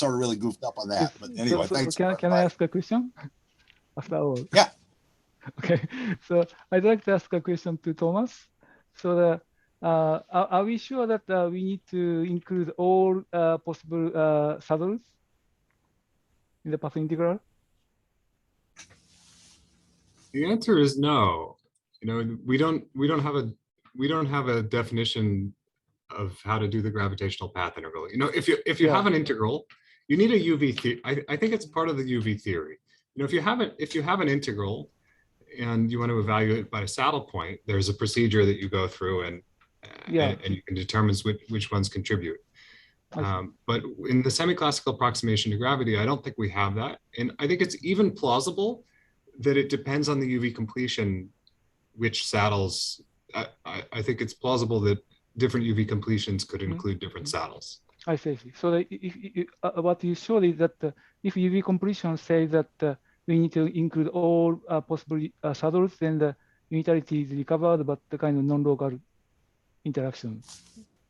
sort of really goofed up on that. But anyway, thanks. Can I ask a question? After all. Yeah. Okay. So I'd like to ask a question to Thomas. So are we sure that we need to include all possible saddles in the path integral? The answer is no. You know, we don't have a definition of how to do the gravitational path integral. You know, if you have an integral, you need a UV theory. I think it's part of the UV theory. You know, if you have an integral and you want to evaluate it by a saddle point, there's a procedure that you go through and you can determine which ones contribute. But in the semi-classical approximation to gravity, I don't think we have that. And I think it's even plausible that it depends on the UV completion, which saddles. I think it's plausible that different UV completions could include different saddles. I see. So what you showed is that if UV completion says that we need to include all possible saddles, then the unitarity is recovered, but the kind of non-local interaction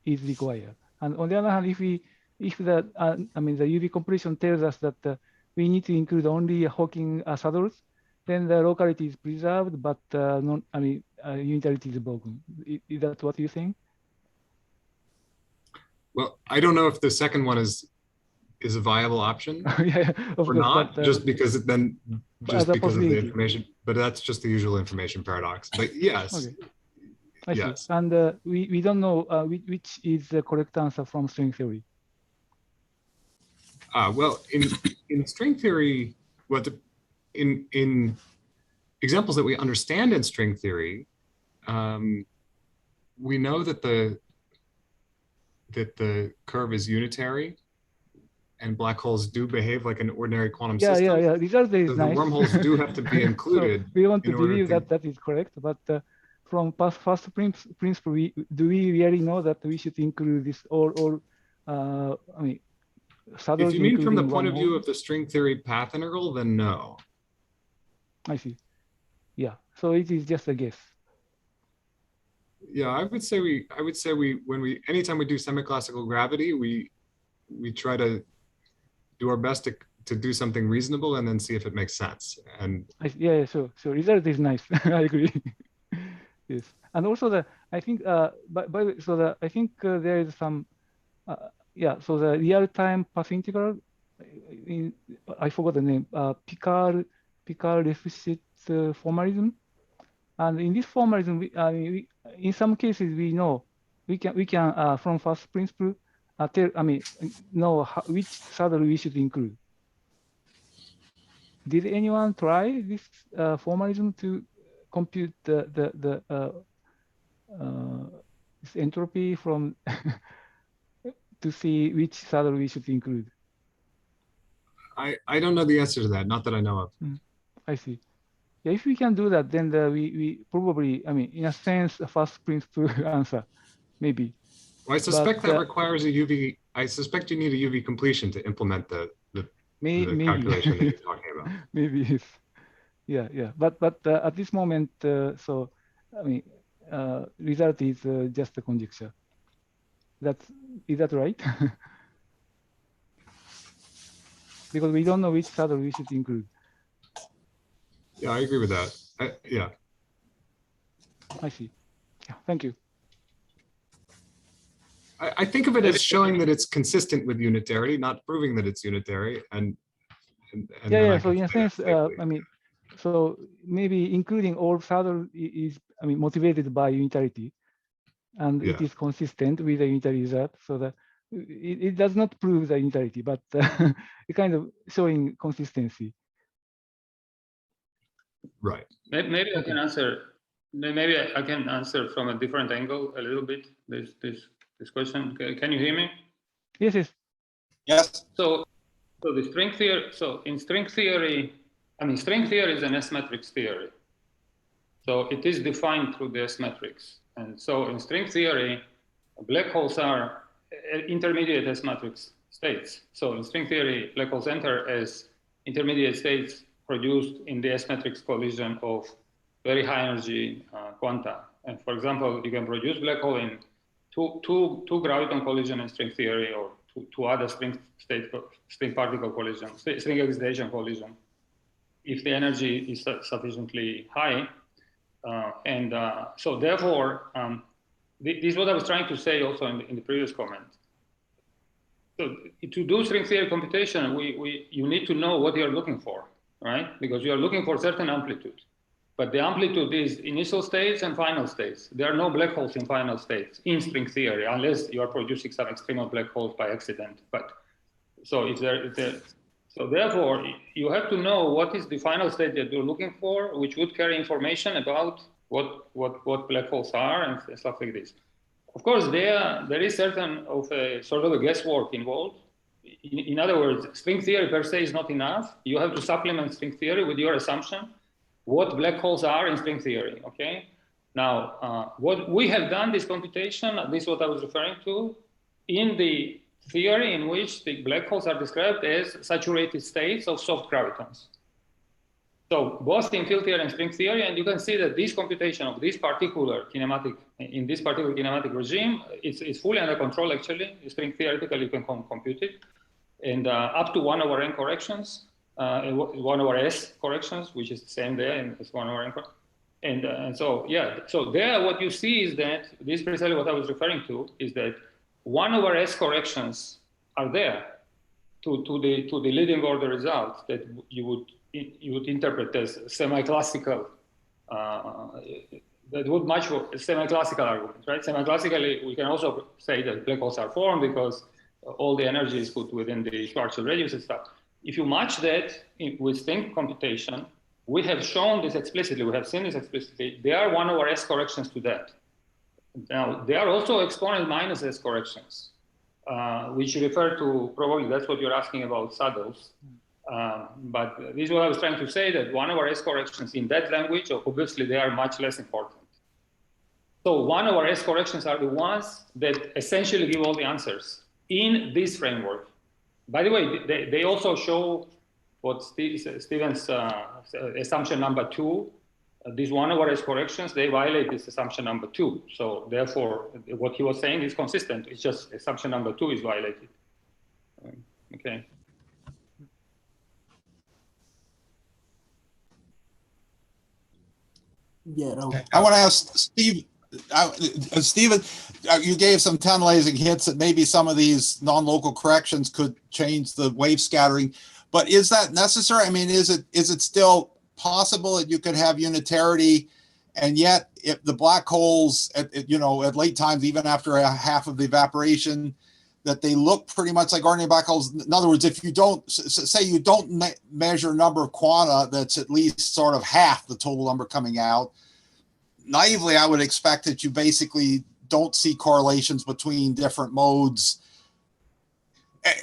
is required. And on the other hand, if the UV completion tells us that we need to include only Hawking saddles, then the locality is preserved, but unitarity is broken. Is that what you think? Well, I don't know if the second one is a viable option or not, just because of the information. But that's just the usual information paradox. But yes, okay. Yes. And we don't know which is the correct answer from string theory. Well, in string theory, in examples that we understand in string theory, we know that the curve is unitary, and black holes do behave like an ordinary quantum system. Yeah. Result is nice. The wormholes do have to be included. So we want to believe that is correct, but from first principle, do we really know that we should include this all saddles? If you mean from the point of view of the string theory path integral, then no. I see. Yeah. So it is just a guess. Yeah, I would say anytime we do semi-classical gravity, we try to do our best to do something reasonable and then see if it makes sense. And sure. Result is nice. I agree. Yes, and also I think I think there is some so the real-time path integral. I forgot the name. Picard-Lefschetz formalism. And in this formalism, in some cases we know we can from first principle know which saddle we should include. Did anyone try this formalism to compute the this entropy from to see which saddle we should include? I don't know the answer to that. Not that I know of. I see. Yeah, if we can do that, then we probably, in a sense, a first principle answer, maybe. Well, I suspect that requires a UV. I suspect you need a UV completion to implement the calculation that you're talking about. Maybe it's, yeah. But at this moment, result is just a conjecture. Is that right? Because we don't know which saddle we should include. Yeah, I agree with that. Yeah. I see. Yeah, thank you. I think of it as showing that it's consistent with unitarity, not proving that it's unitary. And so in a sense, so maybe including all saddle is motivated by unitarity, and it is consistent with the unitary result. So that it does not prove the unitarity, but it kind of showing consistency. Right. Maybe I can answer. Maybe I can answer from a different angle a little bit. This question. Can you hear me? Yes. Yes. So the string theory. So in string theory, string theory is an S matrix theory. So it is defined through the S matrix. And so in string theory, black holes are intermediate S matrix states. So in string theory, black holes enter as intermediate states produced in the S matrix collision of very high energy quanta. And for example, you can produce black hole in two graviton collision in string theory, or to other string particle collision, string excitation collision, if the energy is sufficiently high. So therefore, this is what I was trying to say also in the previous comment. So to do string theory computation, you need to know what you're looking for, right? Because you are looking for certain amplitude. But the amplitude is initial states and final states. There are no black holes in final states in string theory, unless you are producing some external black holes by accident. But so so therefore, you have to know what is the final state that you're looking for, which would carry information about what black holes are and stuff like this. Of course, there is certain of a sort of a guesswork involved. In other words, string theory per se is not enough. You have to supplement string theory with your assumption what black holes are in string theory, okay? Now, what we have done this computation, this is what I was referring to, in the theory in which the black holes are described as saturated states of soft gravitons. So both in field theory and string theory, and you can see that this computation of this particular kinematic, in this particular kinematic regime, it's fully under control actually. String theoretically, you can compute it. And up to 1 over n corrections, 1 over s corrections, which is the same there as 1 over n. And so, yeah, so there what you see is that, this is precisely what I was referring to, is that 1 over s corrections are there to the leading order results that you would interpret as semi-classical, that would match semi-classical arguments, right? Semi-classically, we can also say that black holes are formed because all the energy is put within the Schwarzschild radius and stuff. If you match that with string computation, we have shown this explicitly, we have seen this explicitly, there are 1 over s corrections to that. Now, there are also exponent minus s corrections, which refer to, probably that's what you're asking about saddles. But this is what I was trying to say, that 1 over s corrections in that language, obviously they are much less important. So 1 over s corrections are the ones that essentially give all the answers in this framework. By the way, they also show what Steven's assumption number 2, these 1 over s corrections, they violate this assumption number 2. So therefore, what he was saying is consistent. It's just assumption number 2 is violated. Okay. Yeah. Okay. I want to ask Steve, Steven, you gave some tantalizing hints that maybe some of these non-local corrections could change the wave scattering, but is that necessary? I mean, is it still possible that you could have unitarity, and yet if the black holes at late times, even after a half of the evaporation, that they look pretty much like ordinary black holes? In other words, if you don't say you don't measure number of quanta that's at least sort of half the total number coming out, naively I would expect that you basically don't see correlations between different modes.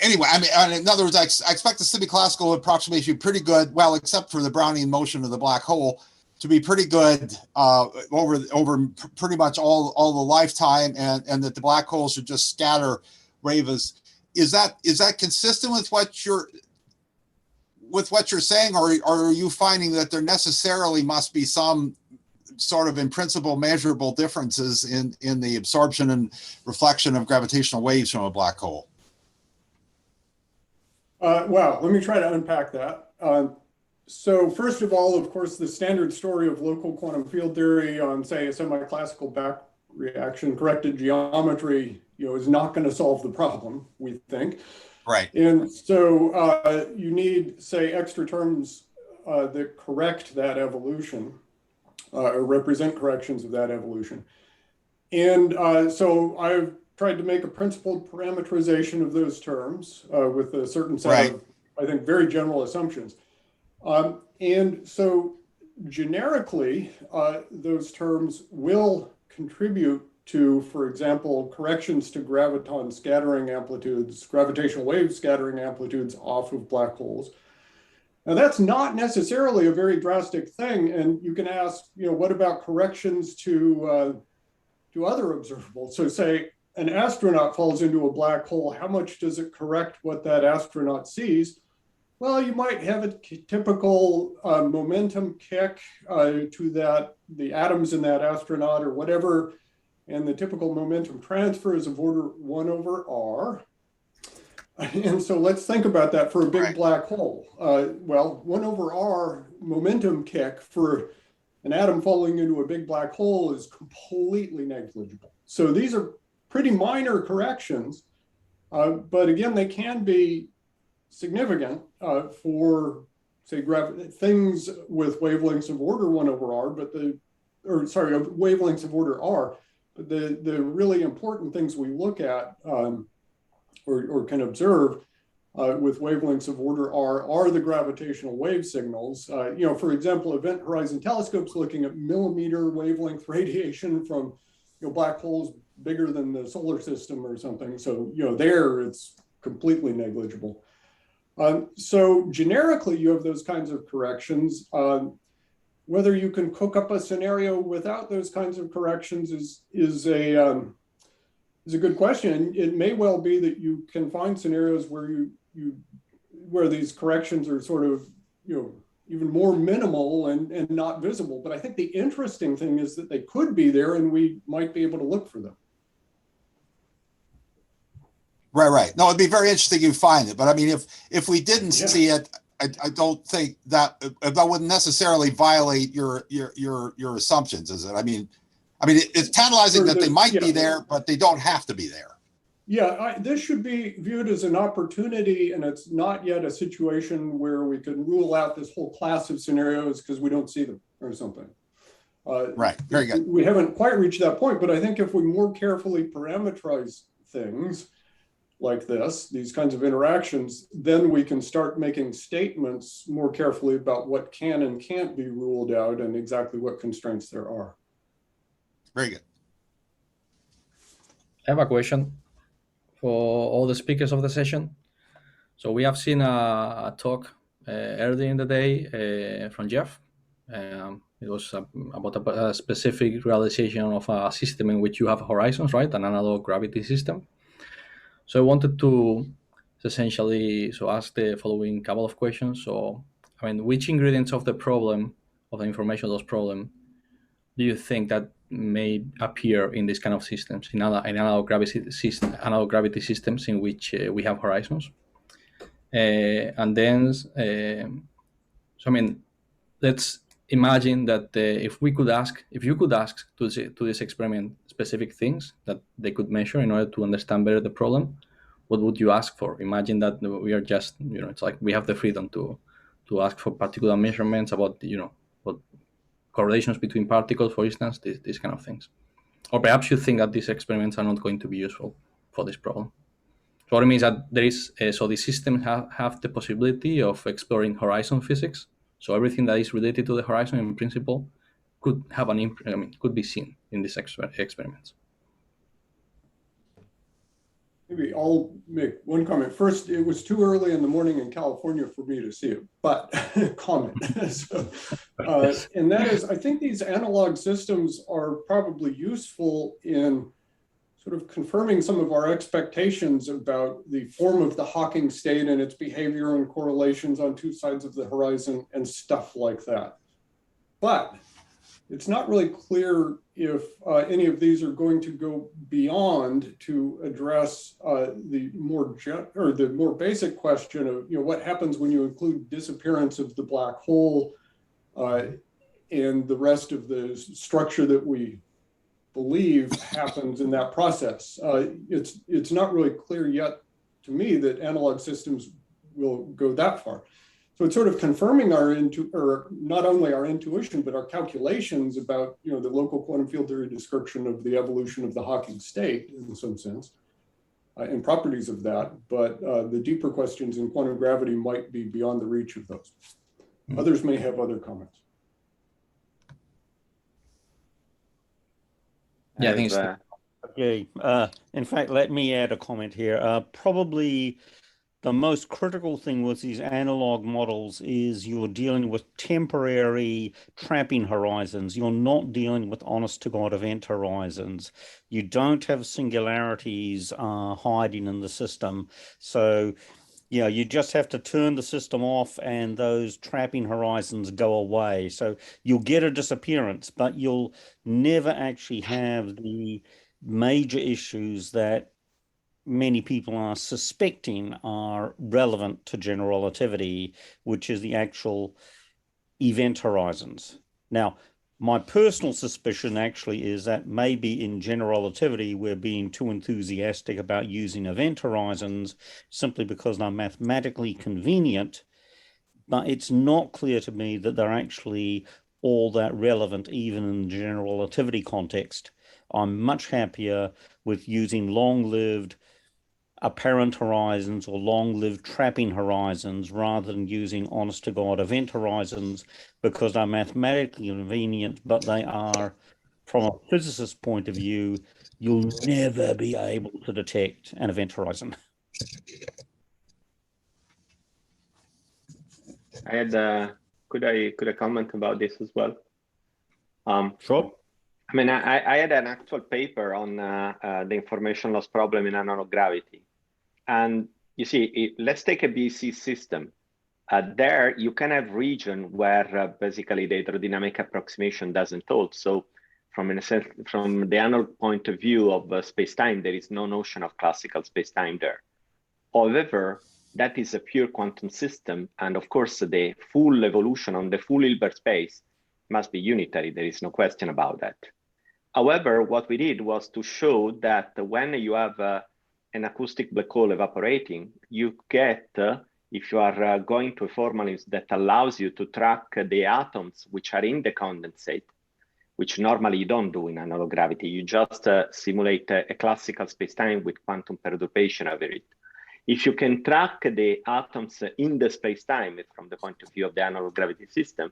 Anyway, I mean, in other words, I expect the semi-classical approximation to be pretty good, well, except for the Brownian motion of the black hole, to be pretty good over pretty much all the lifetime, and that the black holes should just scatter waves. Is that consistent with what you're saying, or are you finding that there necessarily must be some sort of in principle measurable differences in the absorption and reflection of gravitational waves from a black hole? Well, let me try to unpack that. So first of all, of course, the standard story of local quantum field theory on, say, a semi-classical back reaction corrected geometry, is not going to solve the problem, we think. Right. And so you need, say, extra terms that correct that evolution, or represent corrections of that evolution. And so I've tried to make a principled parameterization of those terms with a certain set of, I think, very general assumptions. And so generically, those terms will contribute to, for example, corrections to graviton scattering amplitudes, gravitational wave scattering amplitudes off of black holes. Now, that's not necessarily a very drastic thing. And you can ask, what about corrections to other observables? So say an astronaut falls into a black hole, how much does it correct what that astronaut sees? Well, you might have a typical momentum kick to the atoms in that astronaut or whatever, and the typical momentum transfer is of order 1 over r. And so let's think about that for a big Right. black hole. Well, 1 over r momentum kick for an atom falling into a big black hole is completely negligible. So these are pretty minor corrections, but again, they can be significant for, say, things with wavelengths of order 1 over r, wavelengths of order r. But the really important things we look at or can observe with wavelengths of order r are the gravitational wave signals. For example, Event Horizon Telescope's looking at millimeter wavelength radiation from black holes bigger than the solar system or something. So there it's completely negligible. So generically, you have those kinds of corrections. Whether you can cook up a scenario without those kinds of corrections is a good question. It may well be that you can find scenarios where these corrections are sort of even more minimal and not visible. But I think the interesting thing is that they could be there, and we might be able to look for them. Right. No, it'd be very interesting you find it. But I mean, if we didn't see it, I don't think that wouldn't necessarily violate your assumptions, is it? I mean, it's tantalizing that they might be there, but they don't have to be there. Yeah, this should be viewed as an opportunity, and it's not yet a situation where we can rule out this whole class of scenarios because we don't see them or something. Right. Very good. We haven't quite reached that point, but I think if we more carefully parameterize things like these kinds of interactions, then we can start making statements more carefully about what can and can't be ruled out and exactly what constraints there are. Very good. I have a question for all the speakers of the session. So we have seen a talk earlier in the day from Jeff. It was about a specific realization of a system in which you have horizons, right? An analog gravity system. So I wanted to essentially ask the following couple of questions. So, which ingredients of the problem, of the information of those problem, do you think that may appear in this kind of systems, in analog gravity systems in which we have horizons? And then, let's imagine that if you could ask to this experiment specific things that they could measure in order to understand better the problem, what would you ask for? Imagine that we are just, it's like we have the freedom to ask for particular measurements about, what correlations between particles, for instance, these kind of things. Or perhaps you think that these experiments are not going to be useful for this problem. So what it means that there is, so the system have the possibility of exploring horizon physics. So everything that is related to the horizon in principle could have could be seen in these experiments. Maybe I'll make one comment. First, it was too early in the morning in California for me to see it, but comment. And that is, I think these analog systems are probably useful in sort of confirming some of our expectations about the form of the Hawking state and its behavior and correlations on two sides of the horizon and stuff like that. But it's not really clear if any of these are going to go beyond to address the more basic question of what happens when you include disappearance of the black hole and the rest of the structure that we believe happens in that process. It's not really clear yet to me that analog systems will go that far. So it's sort of confirming not only our intuition, but our calculations about the local quantum field theory description of the evolution of the Hawking state in some sense, and properties of that. But the deeper questions in quantum gravity might be beyond the reach of those. Others may have other comments. Yeah, I think it's okay. In fact, let me add a comment here. Probably the most critical thing with these analog models is you're dealing with temporary trapping horizons. You're not dealing with honest-to-God event horizons. You don't have singularities hiding in the system. So, you just have to turn the system off and those trapping horizons go away. So you'll get a disappearance, but you'll never actually have the major issues that many people are suspecting are relevant to general relativity, which is the actual event horizons. Now, my personal suspicion actually is that maybe in general relativity, we're being too enthusiastic about using event horizons simply because they're mathematically convenient, but it's not clear to me that they're actually all that relevant even in the general relativity context. I'm much happier with using long-lived apparent horizons or long-lived trapping horizons rather than using honest-to-God event horizons, because they're mathematically convenient, but they are, from a physicist's point of view, you'll never be able to detect an event horizon. I had could I comment about this as well? Sure. I mean, I had an actual paper on the information loss problem in analog gravity. And you see, let's take a BC system. There, you can have region where basically the hydrodynamic approximation doesn't hold. So from the analog point of view of space-time, there is no notion of classical space-time there. However, that is a pure quantum system. And of course, the full evolution on the full Hilbert space must be unitary. There is no question about that. However, what we did was to show that when you have an acoustic black hole evaporating, you get, if you are going to a formalism that allows you to track the atoms which are in the condensate, which normally you don't do in analog gravity, you just simulate a classical spacetime with quantum perturbation over it. If you can track the atoms in the spacetime from the point of view of the analog gravity system,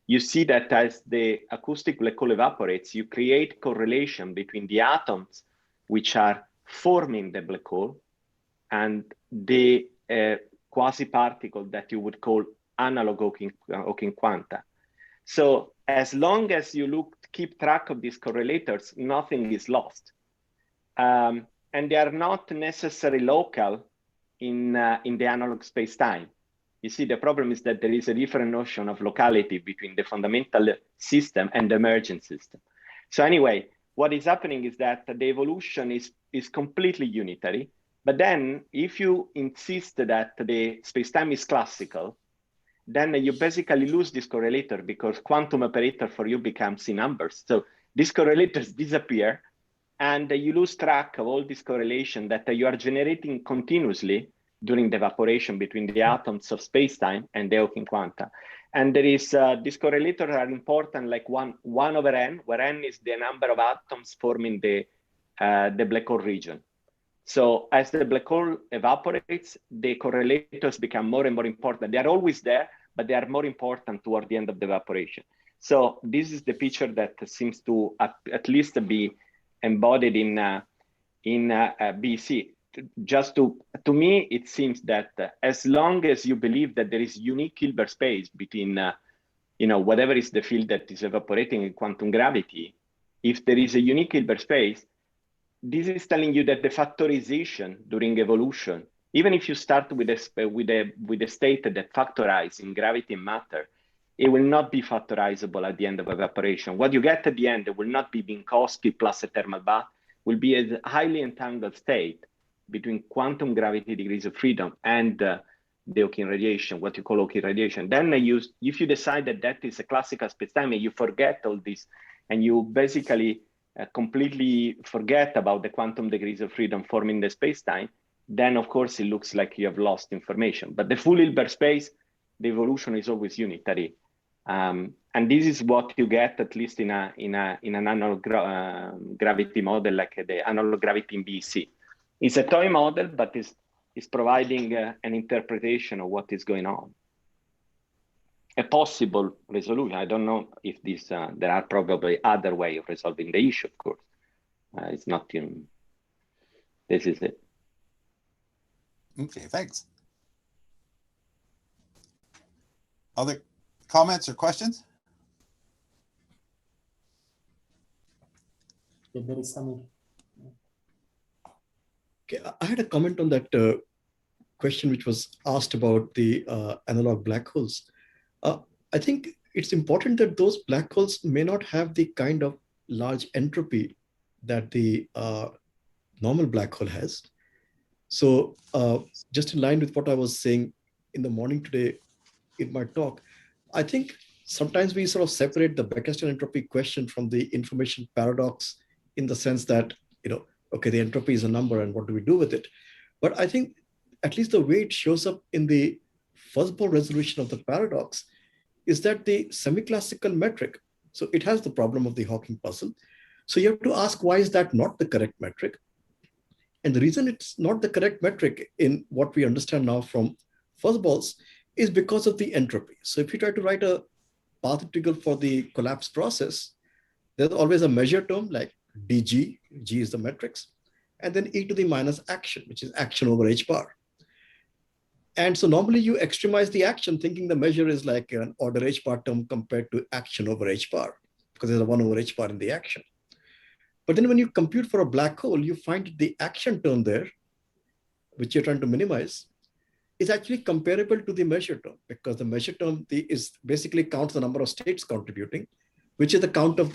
you see that as the acoustic black hole evaporates, you create correlation between the atoms which are forming the black hole and the quasi-particle that you would call analog Hawking quanta. So as long as you keep track of these correlators, nothing is lost. And they are not necessarily local in the analog space-time. You see, the problem is that there is a different notion of locality between the fundamental system and the emergent system. So anyway, what is happening is that the evolution is completely unitary. But then if you insist that the spacetime is classical, then you basically lose this correlator because quantum operator for you becomes in numbers. So these correlators disappear and you lose track of all this correlation that you are generating continuously during the evaporation between the atoms of spacetime and the Hawking quanta. And there is, these correlators are important, like one over n, where n is the number of atoms forming the black hole region. So as the black hole evaporates, the correlators become more and more important. They are always there, but they are more important toward the end of the evaporation. So this is the picture that seems to at least be embodied in BC. Just to me, it seems that as long as you believe that there is unique Hilbert space between, whatever is the field that is evaporating in quantum gravity, if there is a unique Hilbert space, this is telling you that the factorization during evolution, even if you start with a state that factorizes in gravity and matter, it will not be factorizable at the end of evaporation. What you get at the end will not be Minkowski plus a thermal bath, will be a highly entangled state between quantum gravity degrees of freedom and the Hawking radiation, what you call Hawking radiation. Then if you decide that that is a classical spacetime and you forget all this, and you basically completely forget about the quantum degrees of freedom forming the spacetime, then of course it looks like you have lost information. But the full Hilbert space, the evolution is always unitary. And this is what you get, at least in an analog gravity model like the analog gravity in BC. It's a toy model, but it's providing an interpretation of what is going on. A possible resolution. I don't know if this, there are probably other way of resolving the issue, of course. It's not, this is it. Okay, thanks. Other comments or questions? Yeah, there is some. Okay, I had a comment on that question which was asked about the analog black holes. I think it's important that those black holes may not have the kind of large entropy that the normal black hole has. So just in line with what I was saying in the morning today in my talk, I think sometimes we sort of separate the Becquerel entropy question from the information paradox in the sense that, okay, the entropy is a number and what do we do with it? But I think at least the way it shows up in the fuzzball resolution of the paradox is that the semi-classical metric, so it has the problem of the Hawking puzzle. So you have to ask, why is that not the correct metric? And the reason it's not the correct metric in what we understand now from fuzzballs is because of the entropy. So if you try to write a path integral for the collapse process, there's always a measure term like dg, g is the matrix, and then e to the minus action, which is action over h bar. And so normally you extremize the action thinking the measure is like an order h bar term compared to action over h bar, because there's a 1 over h bar in the action. But then when you compute for a black hole, you find the action term there, which you're trying to minimize, is actually comparable to the measure term, because the measure term is basically counts the number of states contributing, which is the count of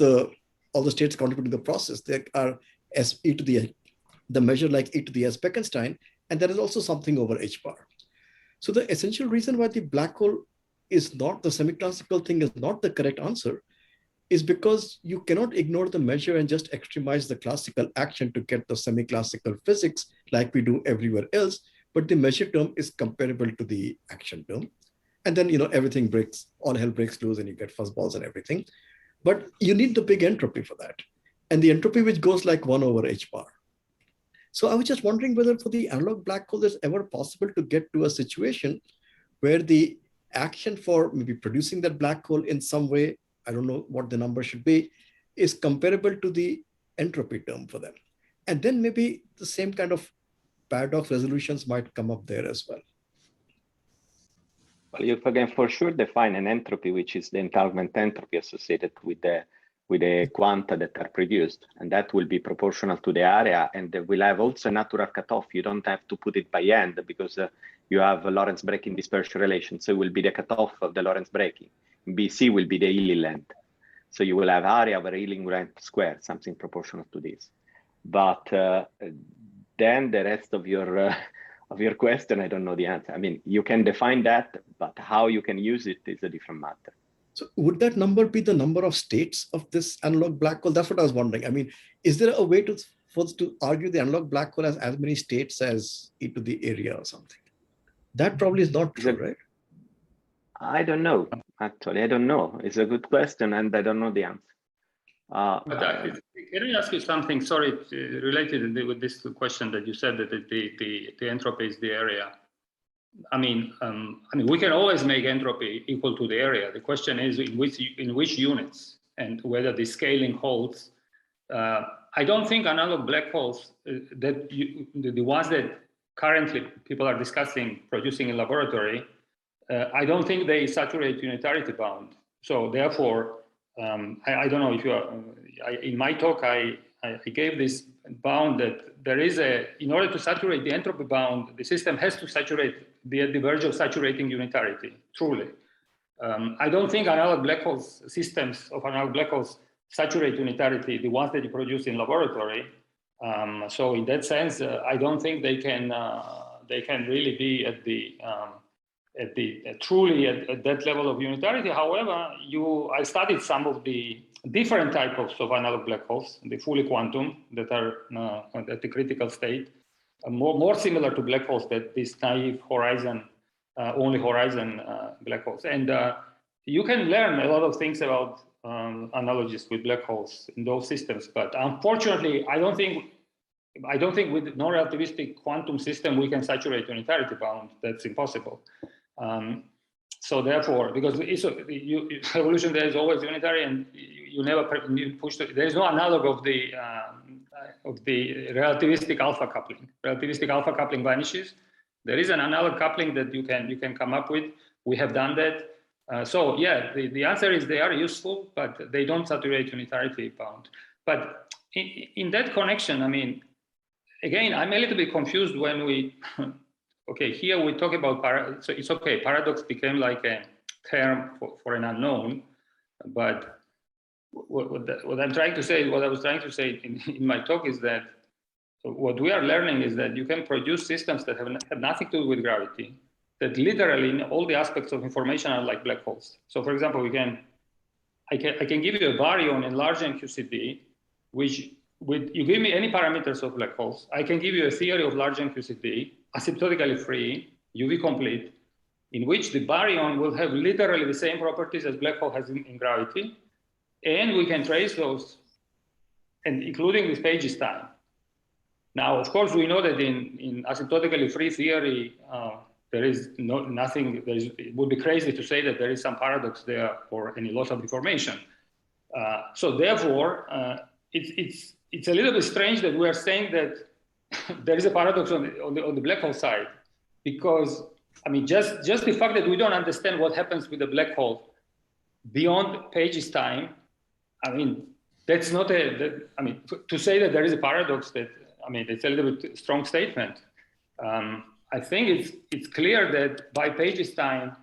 all the states contributing to the process. There are the measure like e to the s Bekenstein, and there is also something over h bar. So the essential reason why the black hole is not, the semi-classical thing is not the correct answer, is because you cannot ignore the measure and just extremize the classical action to get the semi-classical physics like we do everywhere else, but the measure term is comparable to the action term. And then, everything breaks, all hell breaks loose and you get fuzzballs and everything. But you need the big entropy for that. And the entropy which goes like 1 over h bar. So I was just wondering whether for the analog black hole, it's ever possible to get to a situation where the action for maybe producing that black hole in some way, I don't know what the number should be, is comparable to the entropy term for them. And then maybe the same kind of paradox resolutions might come up there as well. Well, you can for sure define an entropy, which is the entanglement entropy associated with the quanta that are produced, and that will be proportional to the area, and will have also a natural cutoff. You don't have to put it by hand because you have a Lorentz breaking dispersion relation, so it will be the cutoff of the Lorentz breaking. BC will be the Ealing length, so you will have area over Ealing length squared, something proportional to this. But then the rest of your question, I don't know the answer. I mean, you can define that, but how you can use it is a different matter. So would that number be the number of states of this analog black hole? That's what I was wondering. I mean, is there a way for us to argue the analog black hole has as many states as e to the area or something? That probably is not true, right? I don't know. Actually, I don't know. It's a good question, and I don't know the answer. Can I ask you something? Sorry, related with this question that you said that the entropy is the area. I mean, we can always make entropy equal to the area. The question is in which units and whether the scaling holds. I don't think analog black holes the ones that currently people are discussing producing in laboratory. I don't think they saturate unitarity bound. So therefore, I don't know if you are. In my talk, I gave this bound that there is in order to saturate the entropy bound, the system has to saturate be at the verge of saturating unitarity, truly. I don't think analog black holes, systems of analog black holes saturate unitarity, the ones that you produce in laboratory. So in that sense, I don't think they can really be at truly at that level of unitarity. However, I studied some of the different types of analog black holes, the fully quantum that are at the critical state, more similar to black holes that this naive horizon, only horizon black holes. And you can learn a lot of things about analogies with black holes in those systems. But unfortunately, I don't think with non-relativistic quantum system we can saturate unitarity bound. That's impossible. So therefore, because evolution there is always unitary, and you never push. There is no analog of the relativistic alpha coupling. Relativistic alpha coupling vanishes. There is an analog coupling that you can come up with. We have done that. So yeah, the answer is they are useful, but they don't saturate unitarity bound. But in that connection, I mean, again, I'm a little bit confused when we. Okay, here we talk about so it's okay. Paradox became like a term for an unknown, but what I'm trying to say, what I was trying to say in my talk is that So what we are learning is that you can produce systems that have nothing to do with gravity, that literally in all the aspects of information are like black holes. So for example, I can give you a baryon in large MQCD, which you give me any parameters of black holes, I can give you a theory of large MQCD, asymptotically free, UV complete, in which the baryon will have literally the same properties as black hole has in gravity, and we can trace those, and including this Page's time. Now, of course, we know that in asymptotically free theory, there is nothing. It would be crazy to say that there is some paradox there or any loss of information. So therefore, it's a little bit strange that we are saying that there is a paradox on the black hole side, because I mean, just the fact that we don't understand what happens with the black hole beyond Page's time, I mean, that's not I mean, to say that there is a paradox, that, I mean, it's a little bit strong statement. I think it's clear that by Page's time,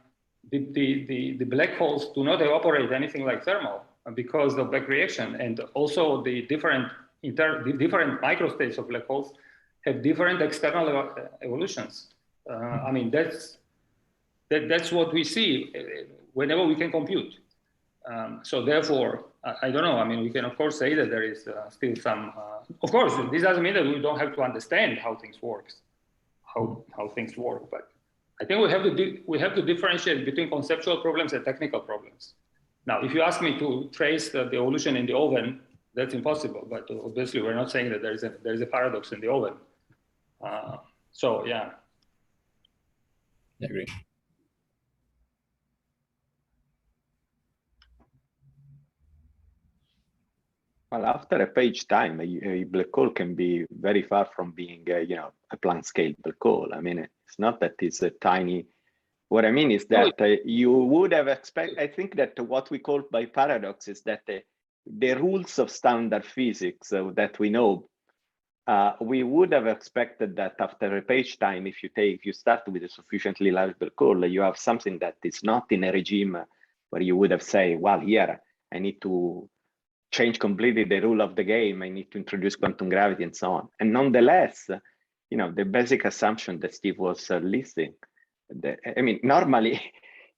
the black holes do not evaporate anything like thermal because of back reaction, and also the different microstates of black holes have different external evolutions. I mean, that's what we see whenever we can compute. So therefore, I don't know. I mean, we can of course say that there is still some. Of course, this doesn't mean that we don't have to understand how things work, but I think we have to differentiate between conceptual problems and technical problems. Now, if you ask me to trace the evolution in the oven, that's impossible. But obviously, we're not saying that there is a paradox in the oven. So yeah. I agree. Well, after a Page time, a black hole can be very far from being, a Planck scale black hole. I mean, it's not that it's a tiny. What I mean is that you would have expected. I think that what we call by paradox is that the rules of standard physics that we know, we would have expected that after a Page time, if you start with a sufficiently large black hole, you have something that is not in a regime where you would have said, well, here I need to change completely the rule of the game. I need to introduce quantum gravity and so on. And nonetheless, the basic assumption that Steve was listing, I mean, normally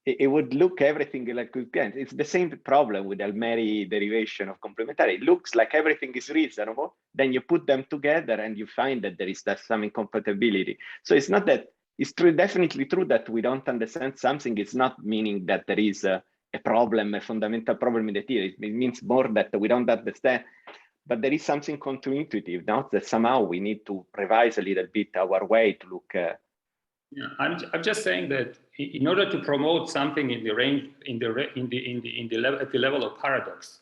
it would look everything like we can. It's the same problem with Almeri derivation of complementarity. It looks like everything is reasonable. Then you put them together and you find that there is some incompatibility. So it's not that, it's true, definitely true that we don't understand something. It's not meaning that there is a problem, a fundamental problem in the theory. It means more that we don't understand, but there is something counterintuitive, not that somehow we need to revise a little bit our way to look. Yeah, I'm just saying that in order to promote something in the range, at the level of paradox,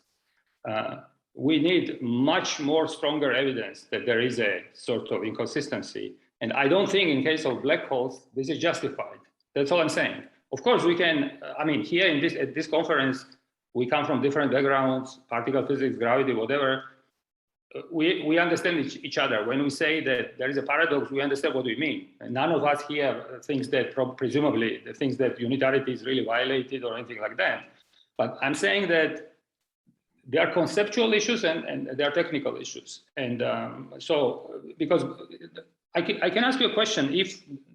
we need much more stronger evidence that there is a sort of inconsistency. And I don't think in case of black holes, this is justified. That's all I'm saying. Of course, we can, I mean, here at this conference, we come from different backgrounds, particle physics, gravity, whatever. We understand each other. When we say that there is a paradox, we understand what we mean. And none of us here thinks that, presumably, thinks that unitarity is really violated or anything like that. But I'm saying that there are conceptual issues and there are technical issues. And so, because I can ask you a question,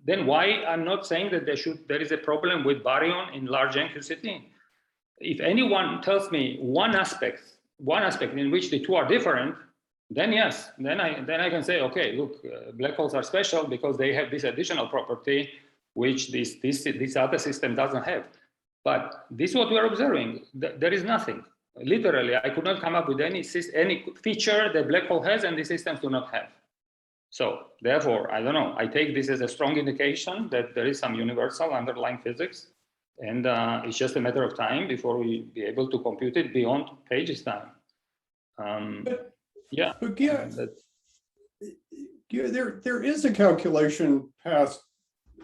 then why I'm not saying that there is a problem with baryon in large MQCD. If anyone tells me one aspect in which the two are different, then yes, then I can say, okay, look, black holes are special because they have this additional property which this other system doesn't have. But this is what we are observing. There is nothing. Literally, I could not come up with any feature that black hole has and the systems do not have. So therefore, I don't know, I take this as a strong indication that there is some universal underlying physics, and it's just a matter of time before we be able to compute it beyond Page's time. Yeah. But there is a calculation past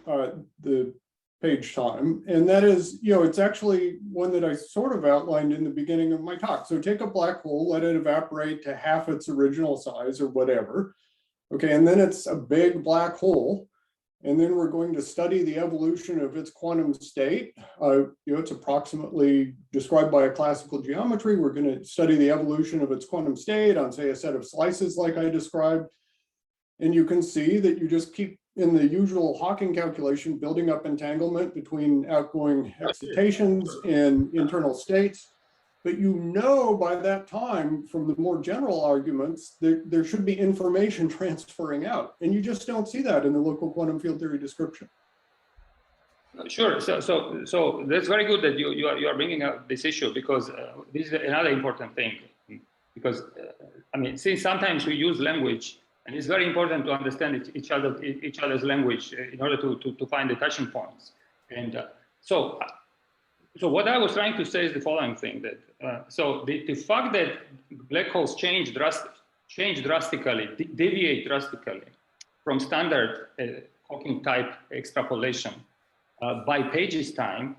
the Page time, and that is, it's actually one that I sort of outlined in the beginning of my talk. So take a black hole, let it evaporate to half its original size or whatever. Okay, and then it's a big black hole. And then we're going to study the evolution of its quantum state. It's approximately described by a classical geometry. We're going to study the evolution of its quantum state on, say, a set of slices like I described. And you can see that you just keep in the usual Hawking calculation, building up entanglement between outgoing excitations and internal states. But you know by that time from the more general arguments that there should be information transferring out. And you just don't see that in the local quantum field theory description. Sure. So that's very good that you are bringing up this issue, because this is another important thing. Because I mean, since sometimes we use language, and it's very important to understand each other's language in order to find the touching points. And so what I was trying to say is the following thing: that so the fact that black holes change drastically, deviate drastically from standard Hawking type extrapolation by Page's time,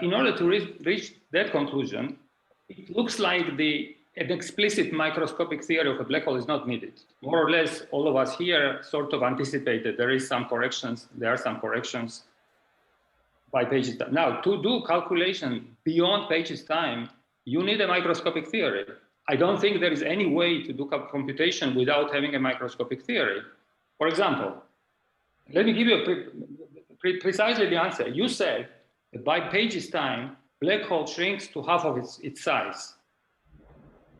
in order to reach that conclusion, it looks like an explicit microscopic theory of a black hole is not needed. More or less, all of us here sort of anticipated there are some corrections by Page's time. Now, to do calculation beyond Page's time, you need a microscopic theory. I don't think there is any way to do computation without having a microscopic theory. For example, let me give you precisely the answer. You said that by Page's time, black hole shrinks to half of its size.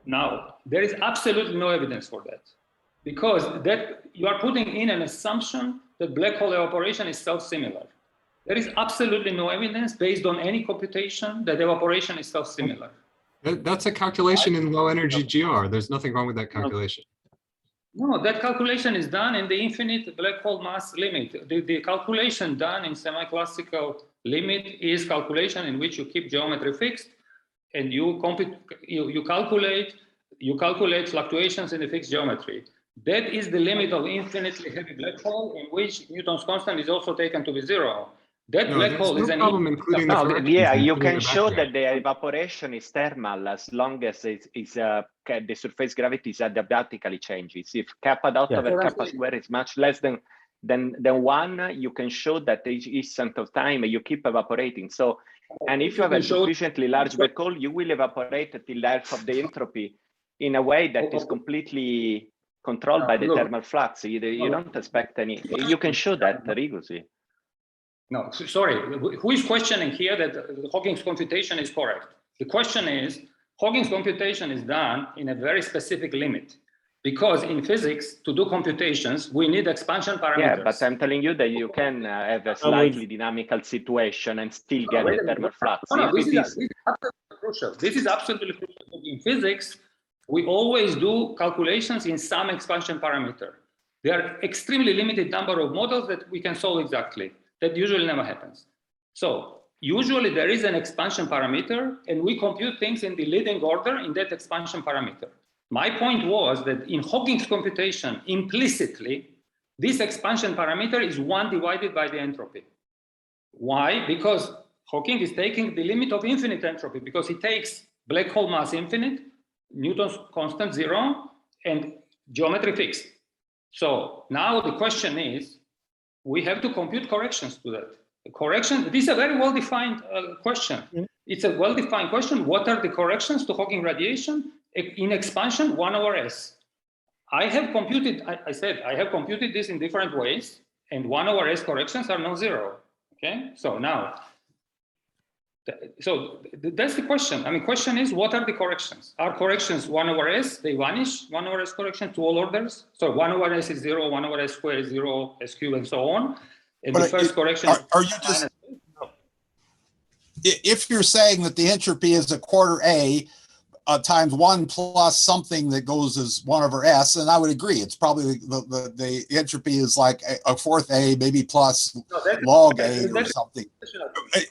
Now, there is absolutely no evidence for that, because that you are putting in an assumption that black hole evaporation is self-similar. There is absolutely no evidence based on any computation that evaporation is self-similar. That's a calculation in low energy GR. There's nothing wrong with that calculation. No, that calculation is done in the infinite black hole mass limit. The calculation done in semi-classical limit is calculation in which you keep geometry fixed, and you calculate fluctuations in the fixed geometry. That is the limit of infinitely heavy black hole, in which Newton's constant is also taken to be zero. That black hole is an problem, including No, yeah, you can the show background. that the evaporation is thermal as long as the surface gravity is adiabatically changes. If kappa dot over kappa square is much less than one, you can show that each cent of time you keep evaporating. So, and if you have a sufficiently large black hole, you will evaporate till half of the entropy in a way that is completely controlled by the thermal flux. You don't expect any. You can show that rigorously. No, sorry, who is questioning here that Hawking's computation is correct? The question is, Hawking's computation is done in a very specific limit, because in physics, to do computations, we need expansion parameters. Yeah, but I'm telling you that you can have a slightly dynamical situation and still get the thermal flux. This is absolutely crucial. This is absolutely crucial. In physics, we always do calculations in some expansion parameter. There are extremely limited number of models that we can solve exactly. That usually never happens. So usually there is an expansion parameter, and we compute things in the leading order in that expansion parameter. My point was that in Hawking's computation, implicitly, this expansion parameter is 1 divided by the entropy. Why? Because Hawking is taking the limit of infinite entropy, because he takes black hole mass infinite, Newton's constant 0, and geometry fixed. So now the question is, we have to compute corrections to that. This is a very well-defined question. It's a well-defined question. What are the corrections to Hawking radiation? In expansion, 1 over S. I have computed, I said, I have computed this in different ways, and 1 over S corrections are non-zero. Okay, so now, that's the question. I mean, question is, what are the corrections? Are corrections 1 over S, they vanish, 1 over S correction to all orders? So 1 over S is 0, 1 over S squared is 0, S cubed, and so on. And the first correction. Are you just, if you're saying that the entropy is a quarter A times 1 plus something that goes as 1 over S, and I would agree, it's probably the entropy is like a fourth A, maybe plus log A or something.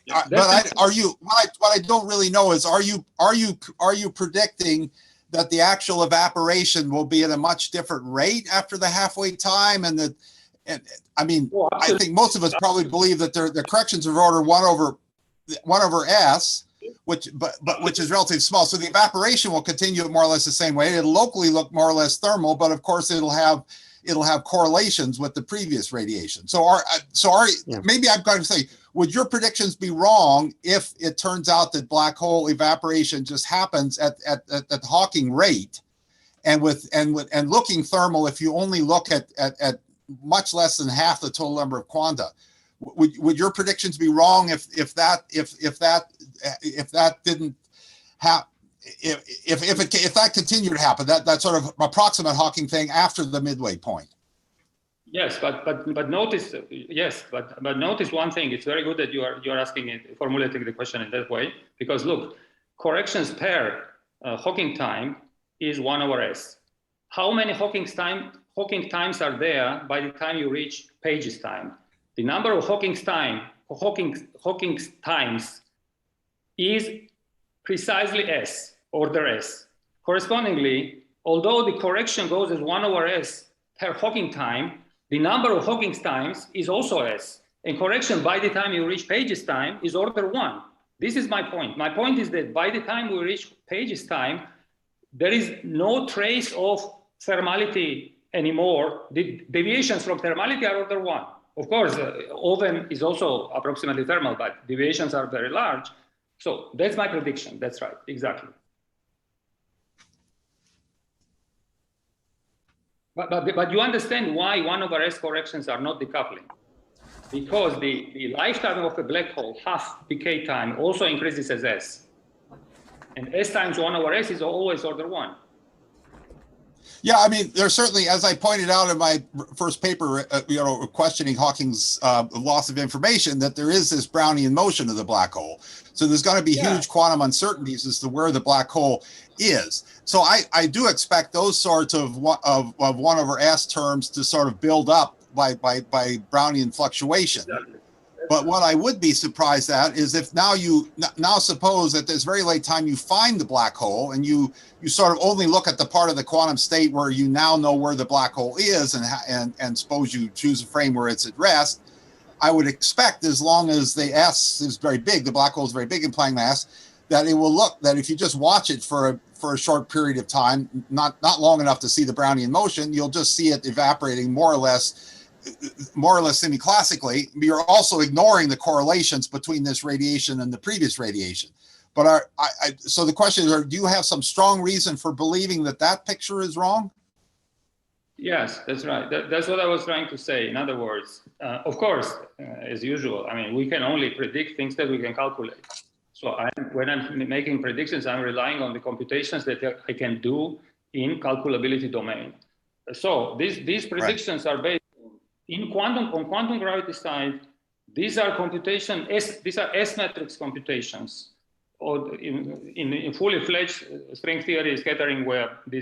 But what I don't really know is, are you predicting that the actual evaporation will be at a much different rate after the halfway time, and I mean, I think most of us probably believe that the corrections of order 1 over S, which is relatively small. So the evaporation will continue more or less the same way. It'll locally look more or less thermal, but of course it'll have correlations with the previous radiation. Maybe I've got to say, would your predictions be wrong if it turns out that black hole evaporation just happens at the Hawking rate, and looking thermal, if you only look at much less than half the total number of quanta, would your predictions be wrong if that didn't happen? If that continued to happen, that sort of approximate Hawking thing after the midway point. Yes, but notice but notice one thing. It's very good that you're asking it, formulating the question in that way, because look, corrections per Hawking time is 1/s. How many Hawking times are there by the time you reach Page's time? The number of Hawking times is precisely S, order S. Correspondingly, although the correction goes as 1/s per Hawking time, the number of Hawking times is also S. And correction by the time you reach Page's time is order 1. This is my point. My point is that by the time we reach Page's time, there is no trace of thermality anymore. The deviations from thermality are order 1. Of course, oven is also approximately thermal, but deviations are very large. So that's my prediction. That's right, exactly. But you understand why 1/s corrections are not decoupling. Because the lifetime of a black hole, half decay time, also increases as S. And S times 1/s is always order 1. Yeah, I mean, there's certainly, as I pointed out in my first paper, questioning Hawking's loss of information, that there is this Brownian motion of the black hole. So there's going to be huge quantum uncertainties as to where the black hole is. So I do expect those sorts of 1/s terms to sort of build up by Brownian fluctuation. Exactly. But what I would be surprised at is if now suppose at this very late time you find the black hole and you sort of only look at the part of the quantum state where you now know where the black hole is and suppose you choose a frame where it's at rest. I would expect, as long as the S is very big, the black hole is very big, implying mass, that it will look that if you just watch it for a short period of time, not long enough to see the Brownian motion, you'll just see it evaporating more or less semi-classically. You're also ignoring the correlations between this radiation and the previous radiation. But so the question is, do you have some strong reason for believing that picture is wrong? Yes, that's right. That's what I was trying to say. In other words, of course, as usual, I mean, we can only predict things that we can calculate. So when I'm making predictions, I'm relying on the computations that I can do in calculability domain. So these predictions are based on quantum gravity side. These are these are S matrix computations, or in fully fledged string theory scattering where the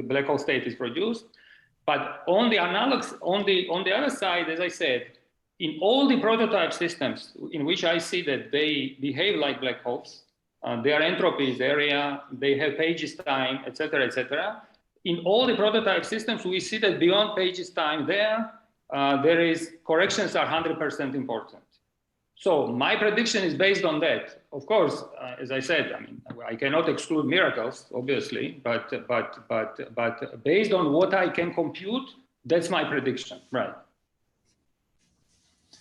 black hole state is produced. But on the analogs, on the other side, as I said, in all the prototype systems in which I see that they behave like black holes, their entropy is area, they have Page's time, etc., etc. In all the prototype systems, we see that beyond Page's time there is corrections are 100% important. So my prediction is based on that. Of course, as I said, I mean, I cannot exclude miracles, obviously, but based on what I can compute, that's my prediction, right?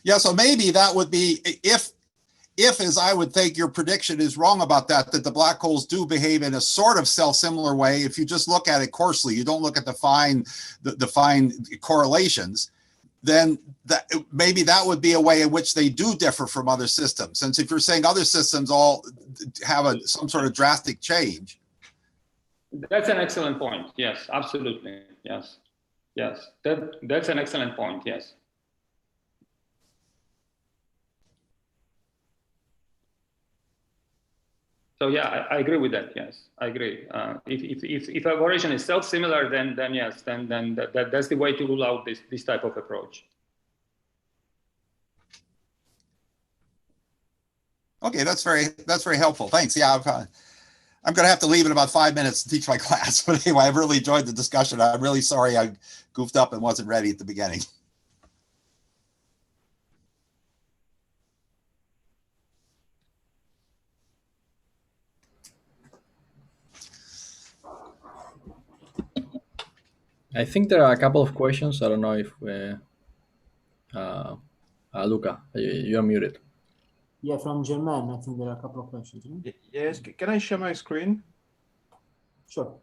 Yeah, so maybe that would be, if as I would think your prediction is wrong about that the black holes do behave in a sort of self-similar way. If you just look at it coarsely, you don't look at the fine correlations, then maybe that would be a way in which they do differ from other systems. Since if you're saying other systems all have some sort of drastic change. That's an excellent point. Yes, absolutely. Yes. That's an excellent point. Yes. So yeah, I agree with that. Yes, I agree. If evaporation is self-similar, then yes, then that's the way to rule out this type of approach. Okay, that's very helpful. Thanks. Yeah, I'm going to have to leave in about 5 minutes to teach my class. But anyway, I've really enjoyed the discussion. I'm really sorry I goofed up and wasn't ready at the beginning. I think there are a couple of questions. I don't know if Luca, you're muted. Yeah, from German, I think there are a couple of questions. Yes, can I share my screen? Sure.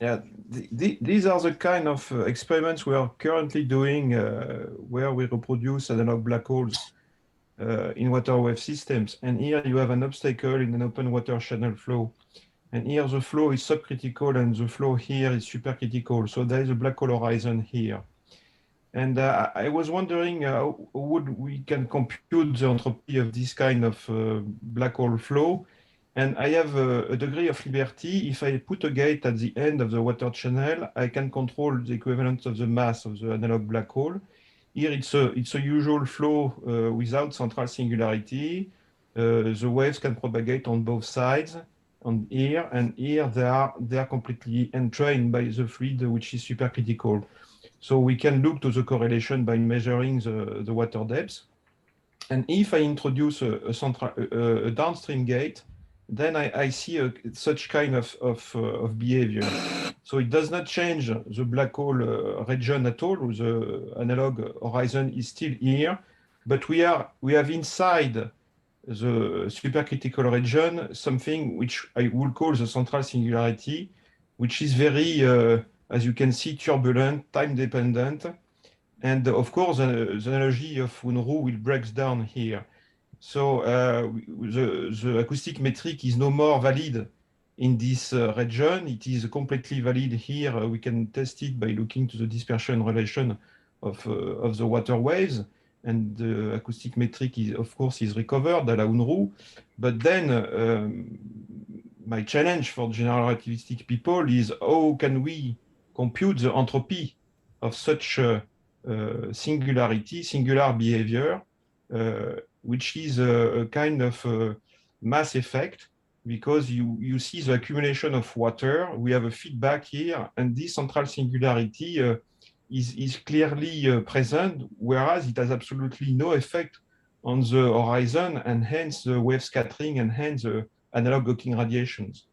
Yeah, these are the kind of experiments we are currently doing where we reproduce analog black holes in water wave systems. And here you have an obstacle in an open water channel flow. And here the flow is subcritical and the flow here is supercritical. So there is a black hole horizon here. And I was wondering would we can compute the entropy of this kind of black hole flow. And I have a degree of liberty. If I put a gate at the end of the water channel, I can control the equivalent of the mass of the analog black hole. Here it's a usual flow without central singularity. The waves can propagate on both sides. On here and here, they are completely entrained by the fluid, which is supercritical. So we can look to the correlation by measuring the water depth. And if I introduce a downstream gate, then I see such kind of behavior. So it does not change the black hole region at all. The analog horizon is still here, but we have inside the supercritical region something which I would call the central singularity, which is very, as you can see, turbulent, time dependent. And of course, the analogy of Unruh will break down here. So the acoustic metric is no more valid in this region. It is completely valid here. We can test it by looking to the dispersion relation of the water waves. And the acoustic metric, of course, is recovered à la Unruh. But then my challenge for general relativistic people is how can we compute the entropy of such singular behavior, which is a kind of mass effect, because you see the accumulation of water. We have a feedback here, and this central singularity is clearly present, whereas it has absolutely no effect on the horizon, and hence the wave scattering, and hence the analog Hawking radiations.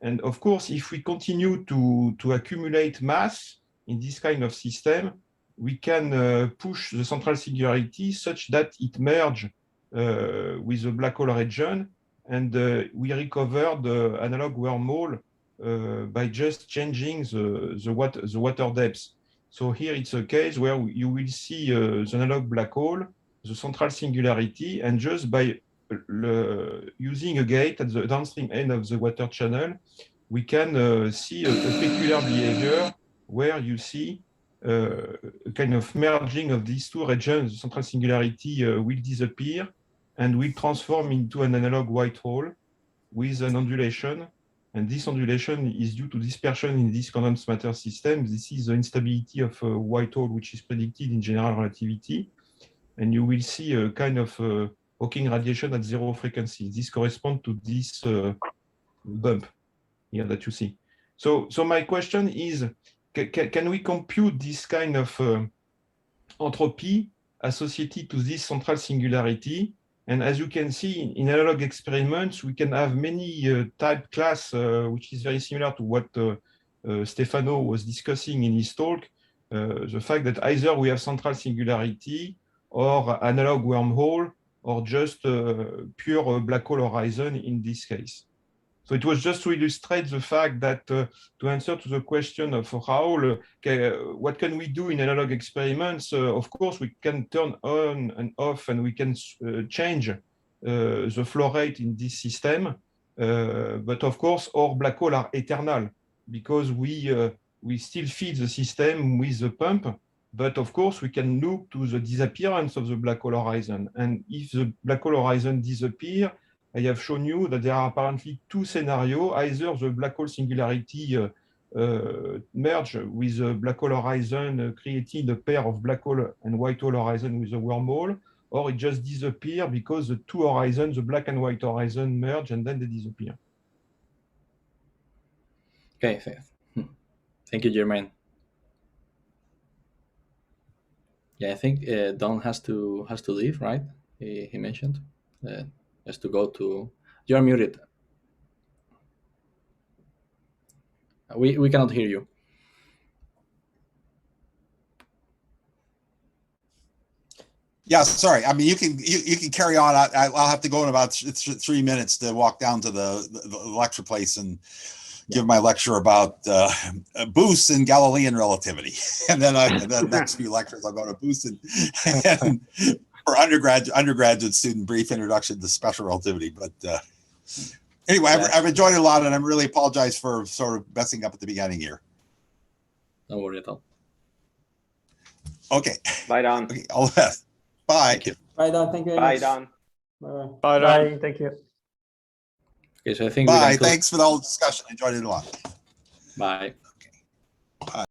And of course, if we continue to accumulate mass in this kind of system, we can push the central singularity such that it merge with the black hole region, and we recover the analog wormhole by just changing the water depth. So here it's a case where you will see the analog black hole, the central singularity, and just by using a gate at the downstream end of the water channel, we can see a peculiar behavior where you see a kind of merging of these two regions. The central singularity will disappear and will transform into an analog white hole with an ondulation. And this ondulation is due to dispersion in this condensed matter system. This is the instability of a white hole, which is predicted in general relativity. And you will see a kind of Hawking radiation at zero frequency. This corresponds to this bump here that you see. So my question is, can we compute this kind of entropy associated to this central singularity? And as you can see, in analog experiments, we can have many type class, which is very similar to what Stefano was discussing in his talk. The fact that either we have central singularity or analog wormhole, or just pure black hole horizon in this case. So it was just to illustrate the fact that to answer to the question of Raoul, what can we do in analog experiments? Of course, we can turn on and off, and we can change the flow rate in this system. But of course, our black holes are eternal, because we still feed the system with the pump. But of course, we can look to the disappearance of the black hole horizon. And if the black hole horizon disappears, I have shown you that there are apparently two scenarios. Either the black hole singularity merge with the black hole horizon, creating a pair of black hole and white hole horizon with a wormhole, or it just disappears because the two horizons, the black and white horizon, merge and then they disappear. Okay, thank you, Germain. Yeah, I think Don has to leave, right? He mentioned has to go to. You're muted. We cannot hear you. Yeah, sorry. I mean, you can carry on. I'll have to go in about 3 minutes to walk down to the lecture place and give my lecture about boosts in Galilean relativity, and then the next few lectures I'll go to boosts and for undergraduate student brief introduction to special relativity. But anyway, I've enjoyed it a lot, and I really apologize for sort of messing up at the beginning here. Don't worry at all. Okay. Bye, Don. Okay, all the best. Bye. Thank you. Bye, Don. Thank you very Bye, much. Don. Bye. Bye, Bye. Thank you. Okay, so I think we Bye. can close. Thanks for the whole discussion. Enjoyed it a lot. Bye.